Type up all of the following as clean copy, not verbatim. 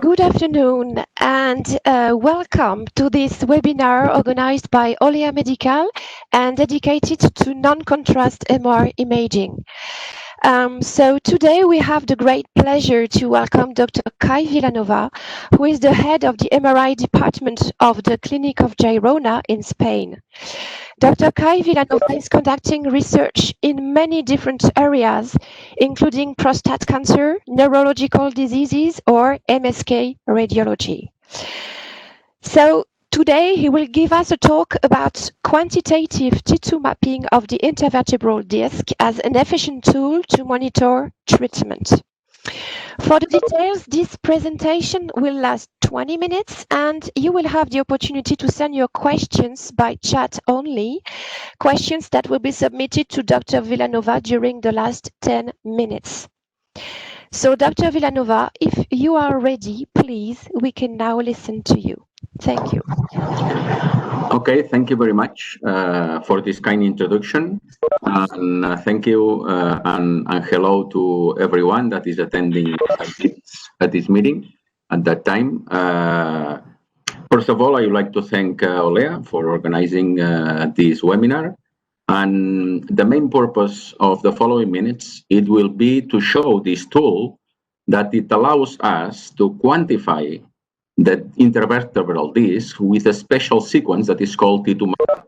Good afternoon and welcome to this webinar organized by Olea Medical and dedicated to non-contrast MR imaging. So today we have the great pleasure to welcome Dr. Kai Vilanova, who is the head of the MRI department of the Clinic of Girona in Spain. Dr. Kai Vilanova is conducting research in many different areas, including prostate cancer, neurological diseases, or MSK radiology. So today he will give us a talk about quantitative T2 mapping of the intervertebral disc as an efficient tool to monitor treatment. For the details, this presentation will last 20 minutes and you will have the opportunity to send your questions by chat only, questions that will be submitted to Dr. Vilanova during the last 10 minutes. So Dr. Vilanova, if you are ready, please, we can now listen to you. Thank you. Okay, thank you very much for this kind introduction. And thank you and hello to everyone that is attending at this meeting at that time. First of all, I would like to thank Olea for organizing this webinar. And the main purpose of the following minutes, it will be to show this tool that it allows us to quantify the intervertebral disc with a special sequence that is called T2 map.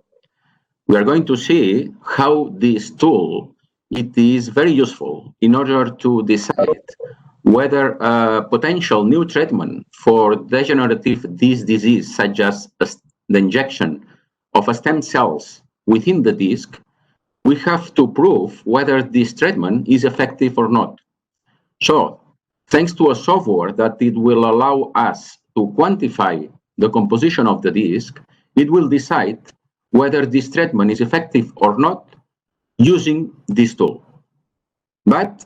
We are going to see how this tool, it is very useful in order to decide whether a potential new treatment for degenerative disc disease, such as the injection of stem cells within the disc, we have to prove whether this treatment is effective or not. So, thanks to a software that it will allow us to quantify the composition of the disc, it will decide whether this treatment is effective or not using this tool. But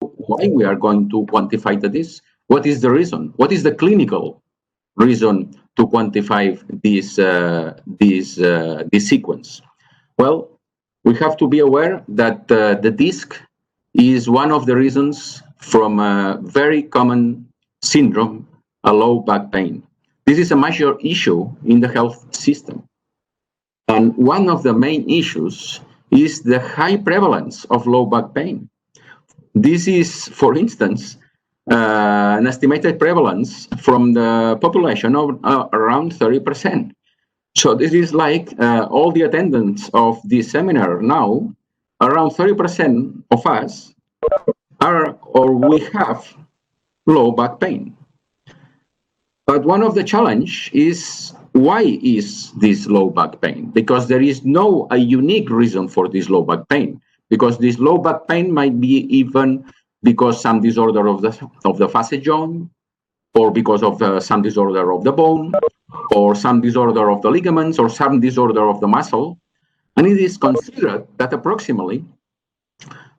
why we are going to quantify the disc? What is the reason? What is the clinical reason to quantify this sequence? Well, we have to be aware that the disc is one of the reasons from a very common syndrome, a low back pain. This is a major issue in the health system. And one of the main issues is the high prevalence of low back pain. This is, for instance, an estimated prevalence from the population of around 30%. So this is like all the attendants of this seminar now, around 30% of us are or we have low back pain. But one of the challenge is, why is this low back pain? Because there is no a unique reason for this low back pain. Because this low back pain might be even because some disorder of the facet joint, or because of some disorder of the bone, or some disorder of the ligaments, or some disorder of the muscle. And it is considered that approximately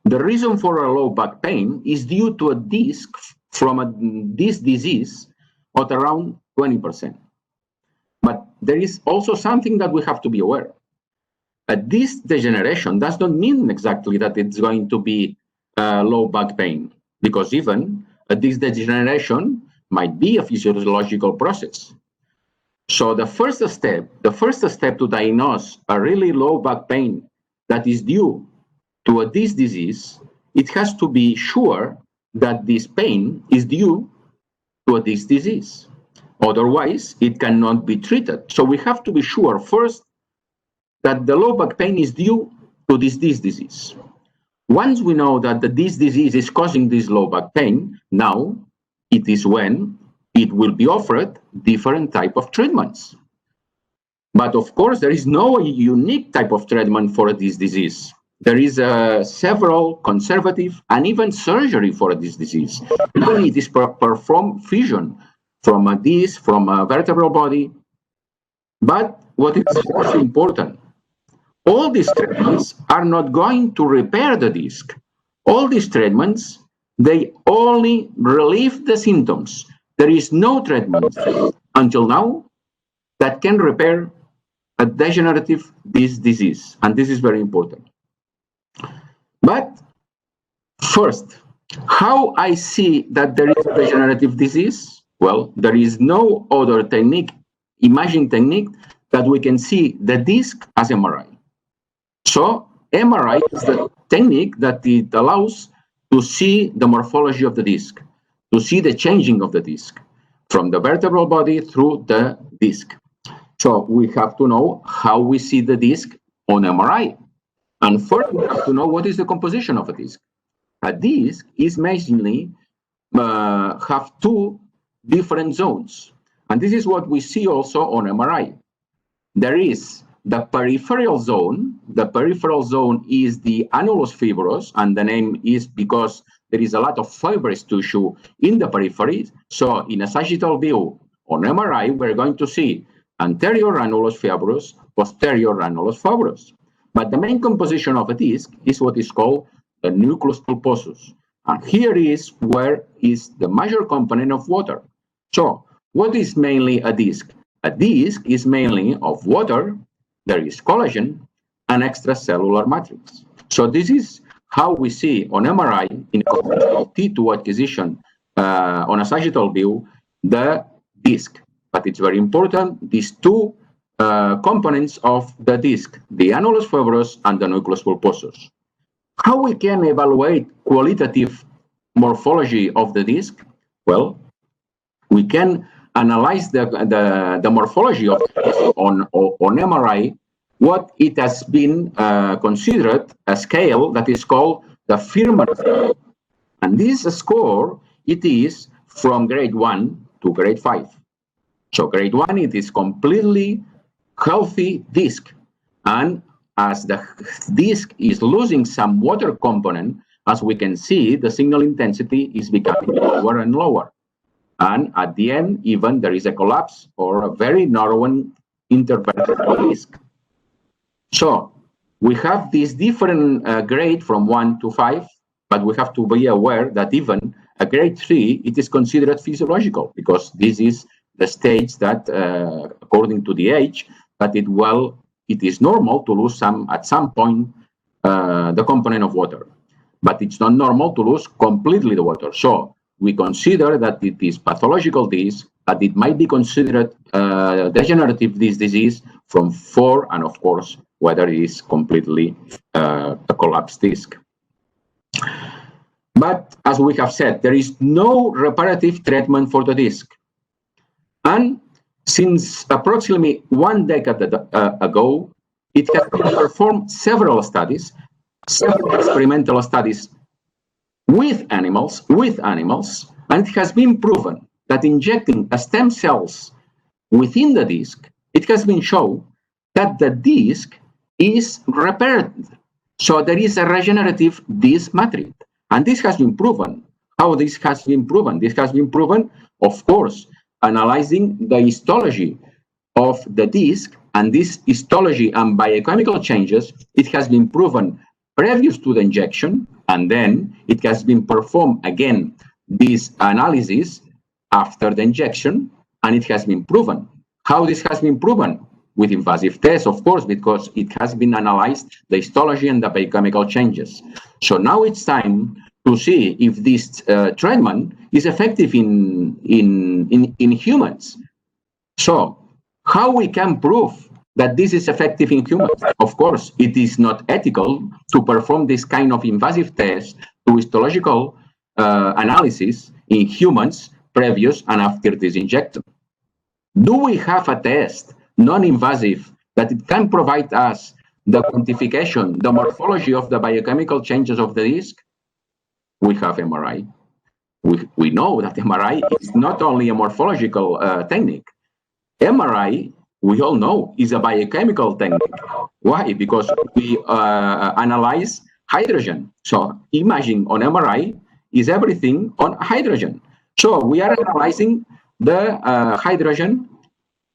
the reason for a low back pain is due to a disc from a disc disease at around 20%. But there is also something that we have to be aware. A disc degeneration does not mean exactly that it's going to be low back pain, because even a disc degeneration might be a physiological process. So the first step to diagnose a really low back pain that is due to a disc disease, it has to be sure that this pain is due to a disc disease. Otherwise, it cannot be treated. So we have to be sure first that the low back pain is due to this disc disease. Once we know that the disc disease is causing this low back pain, now it is when it will be offered different type of treatments. But of course, there is no unique type of treatment for this disease. There is several conservative and even surgery for this disease. Even it is performed fusion from a disc, from a vertebral body. But what is also important, all these treatments are not going to repair the disc. All these treatments, they only relieve the symptoms. There is no treatment until now that can repair a degenerative disc disease, and this is very important. First, how I see that there is a degenerative disease? Well, there is no other technique, imaging technique, that we can see the disc as MRI. So MRI is the technique that it allows to see the morphology of the disc, to see the changing of the disc from the vertebral body through the disc. So we have to know how we see the disc on MRI. And first, we have to know what is the composition of a disc. A disc is mainly have two different zones. And this is what we see also on MRI. There is the peripheral zone. The peripheral zone is the annulus fibrous, and the name is because there is a lot of fibrous tissue in the periphery. So in a sagittal view on MRI, we're going to see anterior annulus fibrous, posterior annulus fibrous. But the main composition of a disc is what is called the nucleus pulposus. And here is where is the major component of water. So what is mainly a disc? A disc is mainly of water, there is collagen, and extracellular matrix. So this is how we see on MRI in T2 acquisition on a sagittal view, the disc. But it's very important, these two components of the disc, the annulus fibrous and the nucleus pulposus. How we can evaluate qualitative morphology of the disc? Well, we can analyze the morphology of the disc on MRI, what it has been considered a scale that is called the Firman scale. And this score, it is from grade 1 to grade 5. So grade 1, it is completely healthy disc. And as the disc is losing some water component, as we can see, the signal intensity is becoming lower and lower. And at the end, even there is a collapse or a very narrow intervertebral disc. So we have this different grade from 1 to 5, but we have to be aware that even a grade 3, it is considered physiological, because this is the stage that, according to the age, that it is normal to lose at some point the component of water, but it's not normal to lose completely the water. So we consider that it is pathological disease, that it might be considered degenerative disease from 4, and of course, whether it is completely a collapsed disc. But as we have said, there is no reparative treatment for the disc. And since approximately 1 decade ago, it has been performed several studies, several experimental studies with animals, and it has been proven that injecting stem cells within the disc, it has been shown that the disc is repaired. So there is a regenerative disc matrix. And this has been proven. How this has been proven? This has been proven, of course, analyzing the histology of the disc, and this histology and biochemical changes, it has been proven previous to the injection, and then it has been performed again, this analysis after the injection, and it has been proven. How this has been proven? With invasive tests, of course, because it has been analyzed, the histology and the biochemical changes. So now it's time to see if this treatment is effective in humans. So how we can prove that this is effective in humans? Of course, it is not ethical to perform this kind of invasive test to histological analysis in humans previous and after this injection. Do we have a test, non-invasive, that it can provide us the quantification, the morphology of the biochemical changes of the disc? We have MRI. We know that MRI is not only a morphological technique. MRI, we all know, is a biochemical technique. Why? Because we analyze hydrogen. So imaging on MRI is everything on hydrogen. So we are analyzing the hydrogen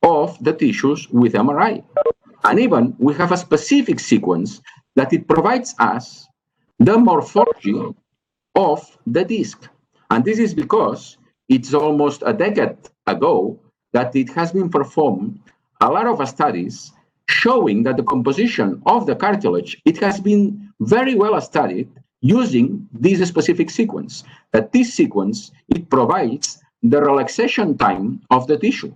of the tissues with MRI. And even we have a specific sequence that it provides us the morphology of the disc. And this is because it's almost a decade ago that it has been performed a lot of studies showing that the composition of the cartilage, it has been very well studied using this specific sequence. That this sequence, it provides the relaxation time of the tissue.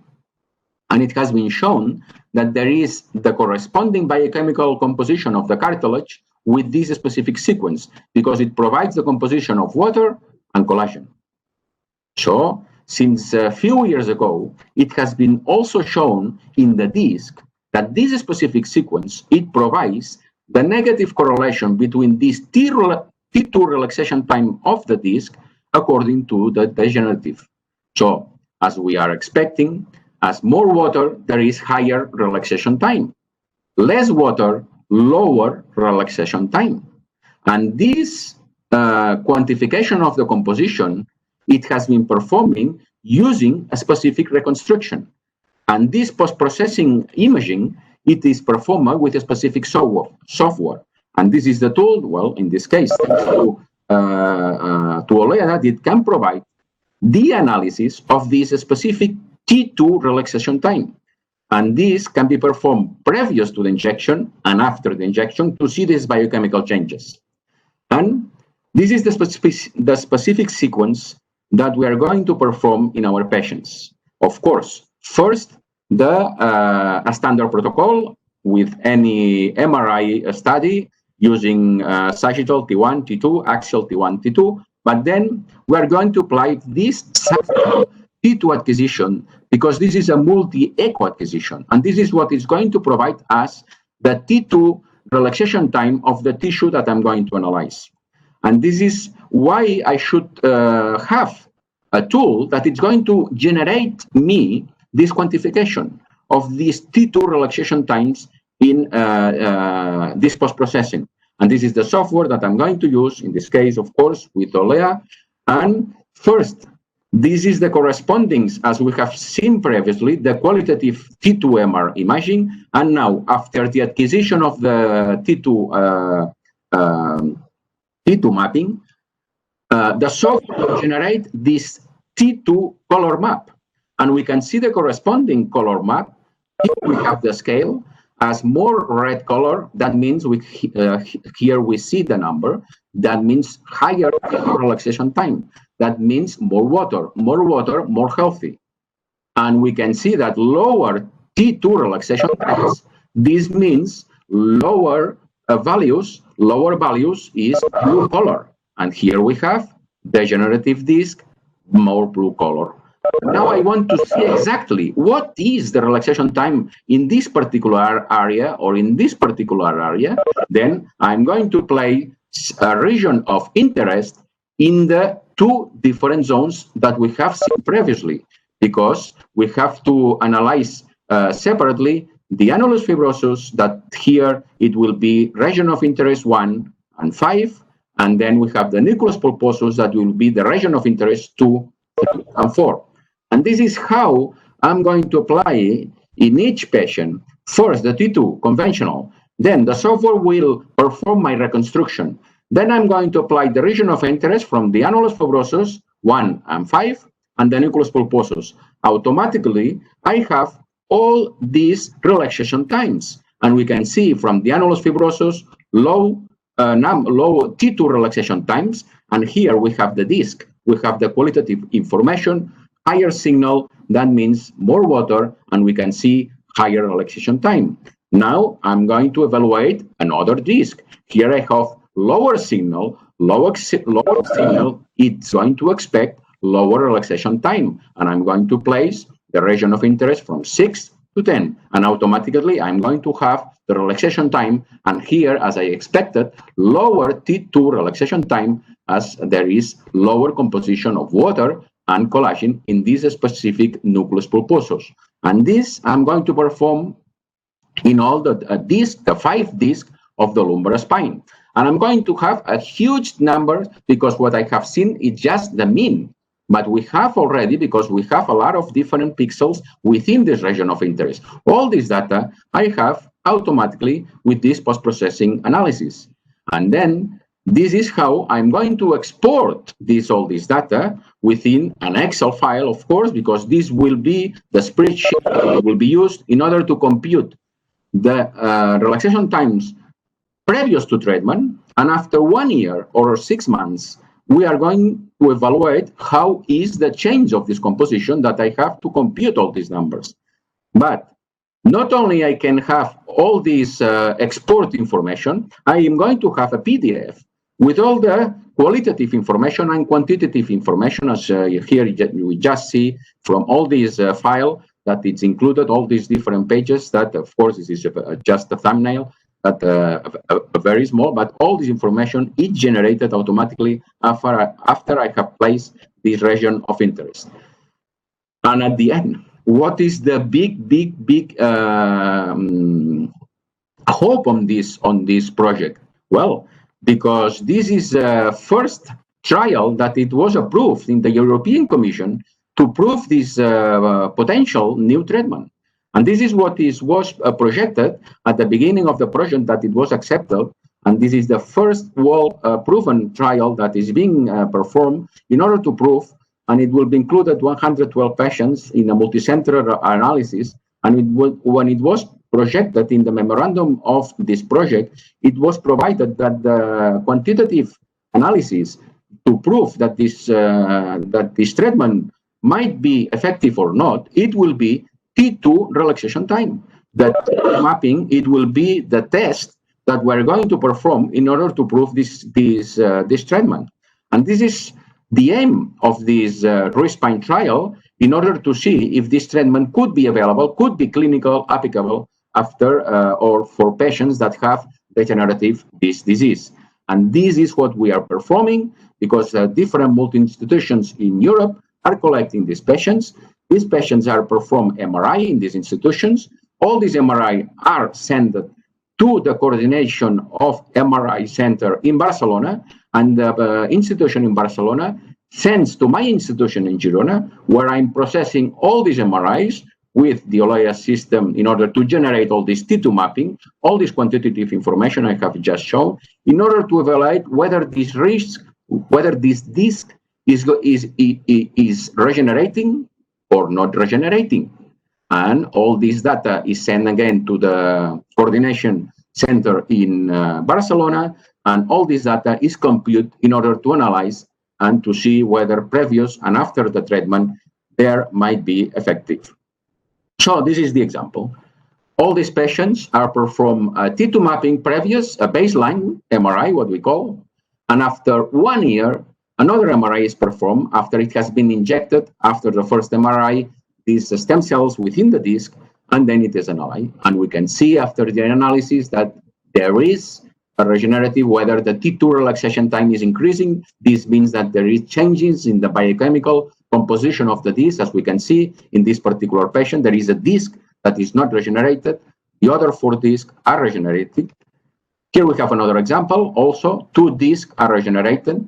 And it has been shown that there is the corresponding biochemical composition of the cartilage with this specific sequence, because it provides the composition of water and collagen. So, since a few years ago, it has been also shown in the disc that this specific sequence, it provides the negative correlation between this T2 relaxation time of the disc according to the degenerative. So, as we are expecting, as more water, there is higher relaxation time. Less water, lower relaxation time. And this quantification of the composition, it has been performing using a specific reconstruction. And this post-processing imaging, it is performed with a specific software. And this is the tool, well, in this case, thanks to Olea, that it can provide the analysis of this specific T2 relaxation time. And this can be performed previous to the injection and after the injection to see these biochemical changes. And this is the specific sequence that we are going to perform in our patients. Of course, first, a standard protocol with any MRI study using sagittal T1, T2, axial T1, T2, but then we are going to apply this T2 acquisition because this is a multi-echo acquisition, and this is what is going to provide us the T2 relaxation time of the tissue that I'm going to analyze. And this is why I should have a tool that is going to generate me this quantification of these T2 relaxation times in this post-processing. And this is the software that I'm going to use, in this case, of course, with Olea. And first, this is the correspondings, as we have seen previously, the qualitative T2 MR imaging. And now, after the acquisition of the T2 mapping, the software will generate this T2 color map. And we can see the corresponding color map. Here we have the scale. As more red color, that means here we see the number. That means higher relaxation time. That means more water, more healthy. And we can see that lower T2 relaxation times, this means lower values is blue color. And here we have degenerative disc, more blue color. Now I want to see exactly what is the relaxation time in this particular area or in this particular area. Then I'm going to play a region of interest in the two different zones that we have seen previously, because we have to analyze separately the annulus fibrosus, that here it will be region of interest 1 and 5, and then we have the nucleus pulposus that will be the region of interest 2, 3, and 4. And this is how I'm going to apply in each patient. First, the T2 conventional. Then the software will perform my reconstruction. Then I'm going to apply the region of interest from the annulus fibrosus 1 and 5 and the nucleus pulposus. Automatically, I have all these relaxation times. And we can see from the annulus fibrosus low T2 relaxation times. And here we have the disc. We have the qualitative information. Higher signal, that means more water, and we can see higher relaxation time. Now I'm going to evaluate another disc. Here I have lower signal, lower signal, it's going to expect lower relaxation time. And I'm going to place the region of interest from 6 to 10. And automatically I'm going to have the relaxation time. And here, as I expected, lower T2 relaxation time, as there is lower composition of water and collagen in this specific nucleus pulposus. And this I'm going to perform in all the 5 discs of the lumbar spine. And I'm going to have a huge number, because what I have seen is just the mean. But we have already, because we have a lot of different pixels within this region of interest. All this data I have automatically with this post-processing analysis. And then this is how I'm going to export all this data within an Excel file, of course, because this will be the spreadsheet that will be used in order to compute the relaxation times previous to treatment And after 1 year or 6 months, we are going to evaluate how is the change of this composition that I have to compute all these numbers. But not only I can have all this export information, I am going to have a PDF with all the qualitative information and quantitative information, as here we just see from all these file that it's included, all these different pages that, of course, this is just a thumbnail, that very small, but all this information is generated automatically after I have placed this region of interest. And at the end, what is the big hope on this project? Well, because this is the first trial that it was approved in the European Commission to prove this potential new treatment. And this is what was projected at the beginning of the project, that it was accepted. And this is the first proven trial that is being performed in order to prove, and it will be included 112 patients in a multicenter analysis. And when it was projected in the memorandum of this project, it was provided that the quantitative analysis to prove that this treatment might be effective or not, it will be T2 relaxation time. That mapping, it will be the test that we're going to perform in order to prove this treatment. And this is the aim of this RESPINE trial, in order to see if this treatment could be available, could be clinical applicable after or for patients that have degenerative disc disease. And this is what we are performing, because different multi-institutions in Europe are collecting these patients. These patients are performed MRI in these institutions. All these MRI are sent to the coordination of MRI center in Barcelona, and the institution in Barcelona sends to my institution in Girona, where I'm processing all these MRIs with the Olea system in order to generate all this T2 mapping, all this quantitative information I have just shown, in order to evaluate whether this disc is regenerating or not regenerating. And all this data is sent again to the coordination center in Barcelona, and all this data is computed in order to analyze and to see whether previous and after the treatment there might be effective. So this is the example. All these patients are performed T2 mapping previous, a baseline MRI, what we call, and after 1 year, another MRI is performed after it has been injected. After the first MRI, these stem cells within the disc, and then it is analyzed. And we can see after the analysis that there is a regenerative, whether the T2 relaxation time is increasing. This means that there is changes in the biochemical composition of the disc. As we can see in this particular patient, there is a disc that is not regenerated. The other 4 discs are regenerated. Here we have another example. Also, 2 discs are regenerated.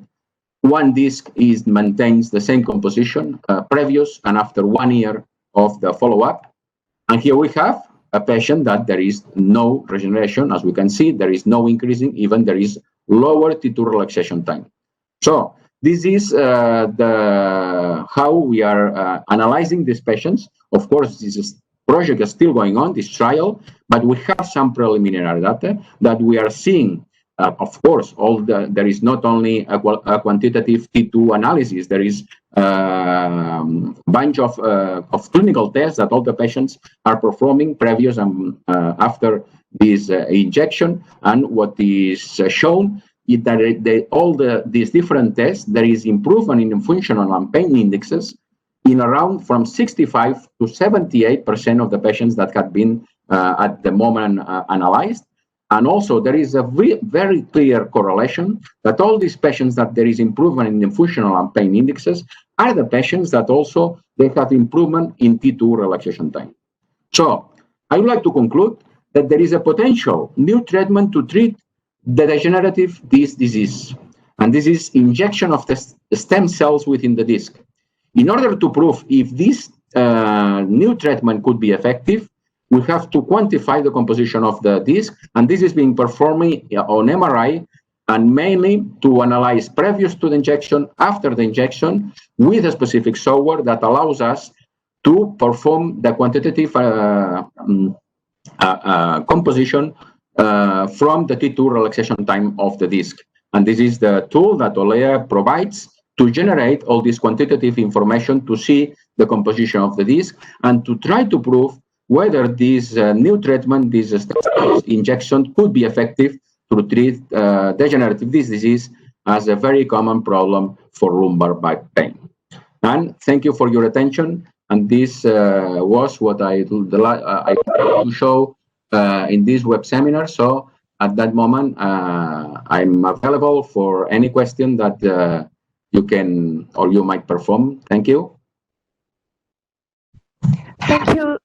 1 disc maintains the same composition previous and after 1 year of the follow-up. And here we have a patient that there is no regeneration. As we can see, there is no increasing, even there is lower T2 relaxation time. So this is how we are analyzing these patients. Of course, this project is still going on, this trial, but we have some preliminary data that we are seeing. Of course, there is not only a quantitative T2 analysis, there is a bunch of clinical tests that all the patients are performing previous and after this injection. And what is shown is that these different tests, there is improvement in functional and pain indexes in around from 65 to 78% of the patients that have been at the moment analyzed. And also, there is a very clear correlation that all these patients that there is improvement in the functional and pain indexes are the patients that also they have improvement in T2 relaxation time. So I would like to conclude that there is a potential new treatment to treat the degenerative disc disease. And this is injection of the stem cells within the disc. In order to prove if this new treatment could be effective, we have to quantify the composition of the disc, and this is being performed on MRI, and mainly to analyze previous to the injection, after the injection, with a specific software that allows us to perform the quantitative composition from the T2 relaxation time of the disc. And this is the tool that Olea provides to generate all this quantitative information to see the composition of the disc and to try to prove whether this new treatment, this injection, could be effective to treat degenerative disc disease as a very common problem for lumbar back pain. And thank you for your attention. And this was what I wanted to show in this web seminar. So at that moment, I'm available for any question that you can or you might perform. Thank you.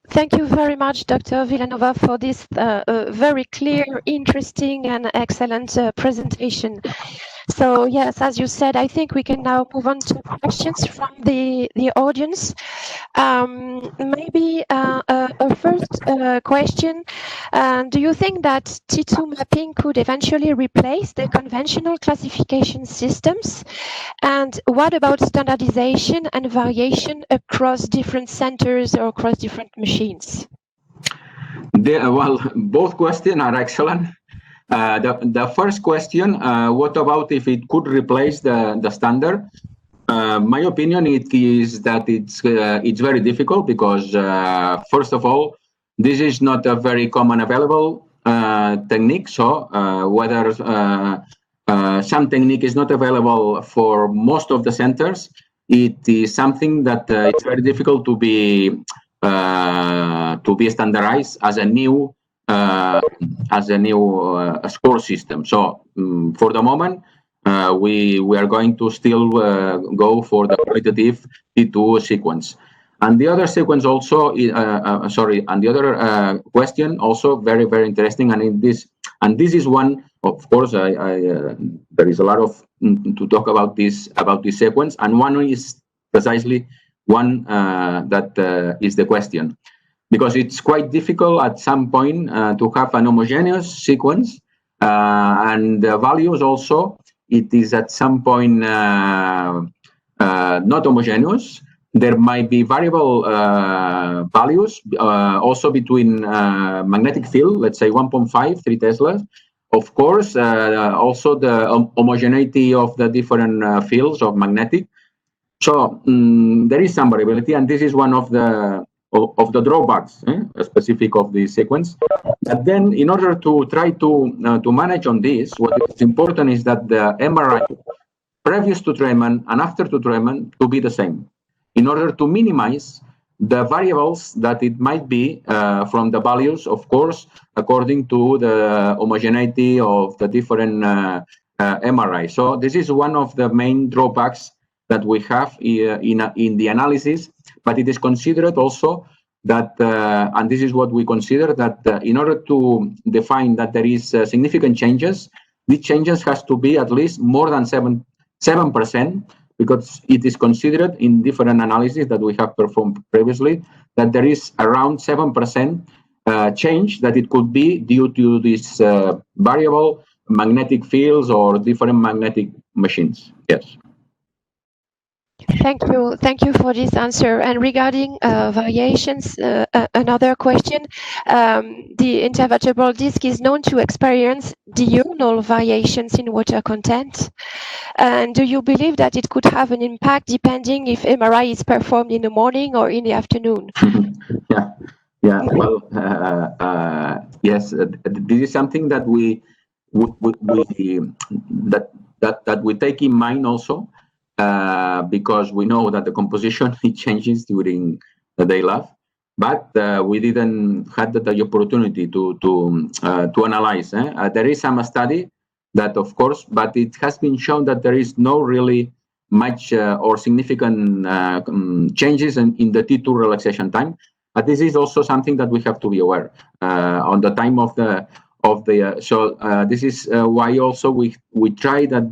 Thank you very much, Dr. Vilanova, for this very clear, interesting, and excellent presentation. So yes, as you said, I think we can now move on to questions from the audience. Maybe a first question: do you think that T2 mapping could eventually replace the conventional classification systems? And what about standardization and variation across different centers or across different machines? Well, both questions are excellent. The first question, what about if it could replace the standard? My opinion it is that it's very difficult because first of all, this is not a very common available technique. So whether some technique is not available for most of the centers, it is something that it's very difficult to be standardized as a new score system. So for the moment, we are going to still go for the qualitative T2 sequence. And the other sequence also, and the other question also very, very interesting. And this is one, of course, there is a lot of to talk about this sequence. And one is precisely one that is the question. Because it's quite difficult at some point to have an homogeneous sequence, and the values also, it is at some point not homogeneous. There might be variable values also between magnetic field, let's say 1.5, 3 Teslas. Of course, also the homogeneity of the different fields of magnetic. So there is some variability, and this is one of the drawbacks specific of the sequence. But then, in order to try to manage on this, what is important is that the MRI previous to treatment and after to treatment to be the same, in order to minimize the variables that it might be from the values, of course, according to the homogeneity of the different MRI. So this is one of the main drawbacks that we have in the analysis, but it is considered also that, and this is what we consider, that in order to define that there is significant changes, these changes has to be at least more than 7%, because it is considered in different analyses that we have performed previously that there is around 7% change that it could be due to this variable magnetic fields or different magnetic machines. Yes. Thank you for this answer. And regarding variations, another question: the intervertebral disc is known to experience diurnal variations in water content. And do you believe that it could have an impact depending if MRI is performed in the morning or in the afternoon? Yeah. Well, yes. This is something that we take in mind also. Because we know that the composition it changes during the day life, but we didn't had the opportunity to analyze. There is some study that, of course, but it has been shown that there is no really much or significant changes in the T2 relaxation time. But this is also something that we have to be aware on the time of the. So this is why also we try that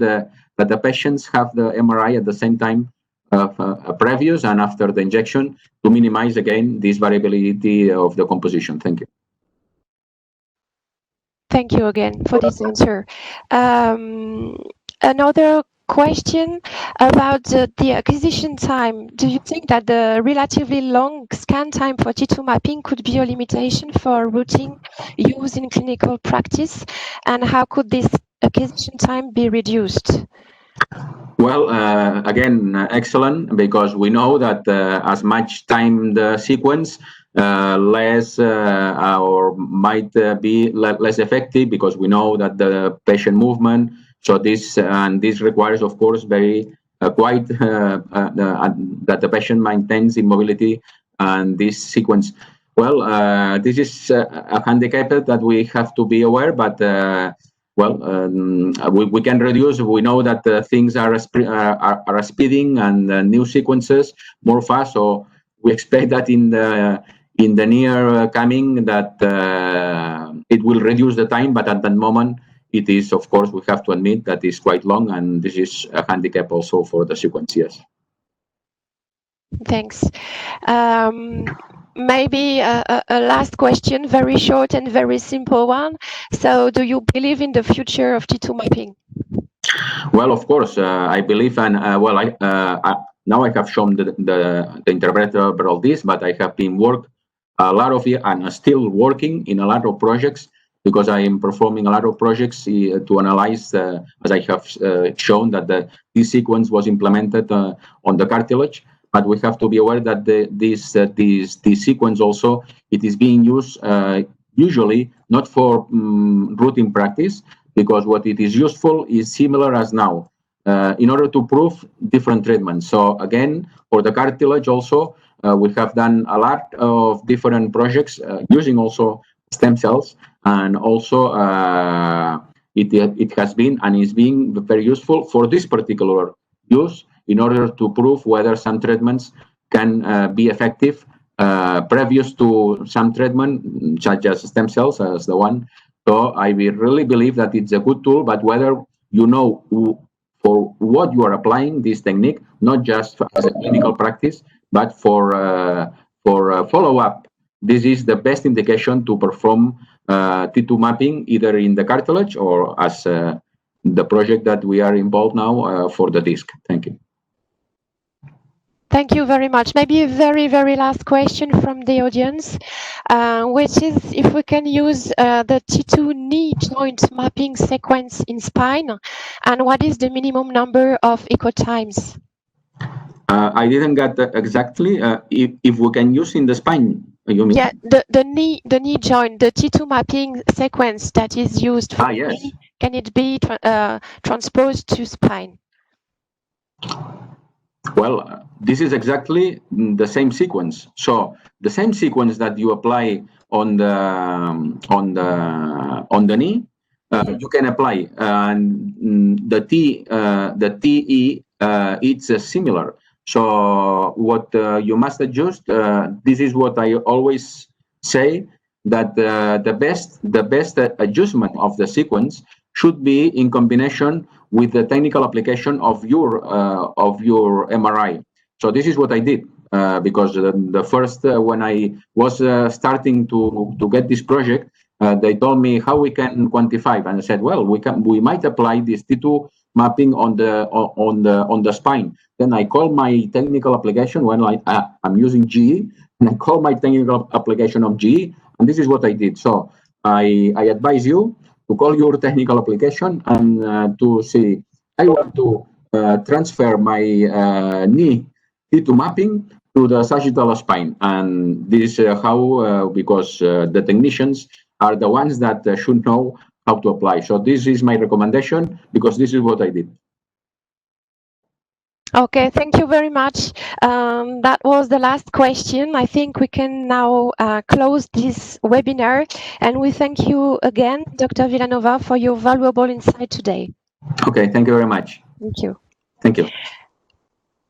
the patients have the MRI at the same time of previous and after the injection to minimize again this variability of the composition. Thank you. Thank you again for this answer. Another question about the acquisition time. Do you think that the relatively long scan time for T2 mapping could be a limitation for routine use in clinical practice? And how could this acquisition time be reduced? Well, again, excellent, because we know that as much time the sequence, less or might be less effective, because we know that the patient movement. So this requires, of course, very quite that the patient maintains immobility and this sequence. Well, this is a handicap that we have to be aware, but. We can reduce. We know that things are speeding and new sequences more fast. So we expect that in the near coming that it will reduce the time. But at that moment, it is, of course, we have to admit that it's quite long, and this is a handicap also for the sequence. Yes. Thanks. Maybe a last question, very short and very simple one. So, do you believe in the future of T2 mapping? Well, of course, I believe, and now I have shown the intervertebral disc, but I have been worked a lot of it and still working in a lot of projects, because I am performing a lot of projects to analyze, as I have shown, that this sequence was implemented on the cartilage. But we have to be aware that this sequence also, it is being used usually not for routine practice, because what it is useful is similar as now, in order to prove different treatments. So again, for the cartilage also, we have done a lot of different projects using also stem cells, and also it has been and is being very useful for this particular use, in order to prove whether some treatments can be effective previous to some treatment, such as stem cells, as the one. So I really believe that it's a good tool, but whether you know for what you are applying this technique, not just as a clinical practice, but for follow-up. This is the best indication to perform T2 mapping, either in the cartilage or as the project that we are involved now for the disc. Thank you. Thank you very much. Maybe a very, very last question from the audience, which is if we can use the T2 knee joint mapping sequence in spine, and what is the minimum number of echo times? I didn't get that exactly. If we can use in the spine, you mean? Yeah, the knee joint, the T2 mapping sequence that is used for yes. knee, can it be transposed to spine? Well, this is exactly the same sequence. So the same sequence that you apply on the knee, you can apply, and the TE it's similar. So what you must adjust. This is what I always say, that the best adjustment of the sequence should be in combination with the technical application of your MRI. So this is what I did, because the first when I was starting to get this project, they told me how we can quantify, and I said, well, we might apply this T2 mapping on the spine. Then I call my technical application when I'm using GE, and I call my technical application of GE, and this is what I did. So I advise you to call your technical application and to see, I want to transfer my knee T2 mapping to the sagittal spine. And this is how, because the technicians are the ones that should know how to apply. So this is my recommendation, because this is what I did. Okay, thank you very much. That was the last question. I think we can now close this webinar, and we thank you again, Dr. Vilanova, for your valuable insight today. Okay, thank you very much. Thank you. Thank you.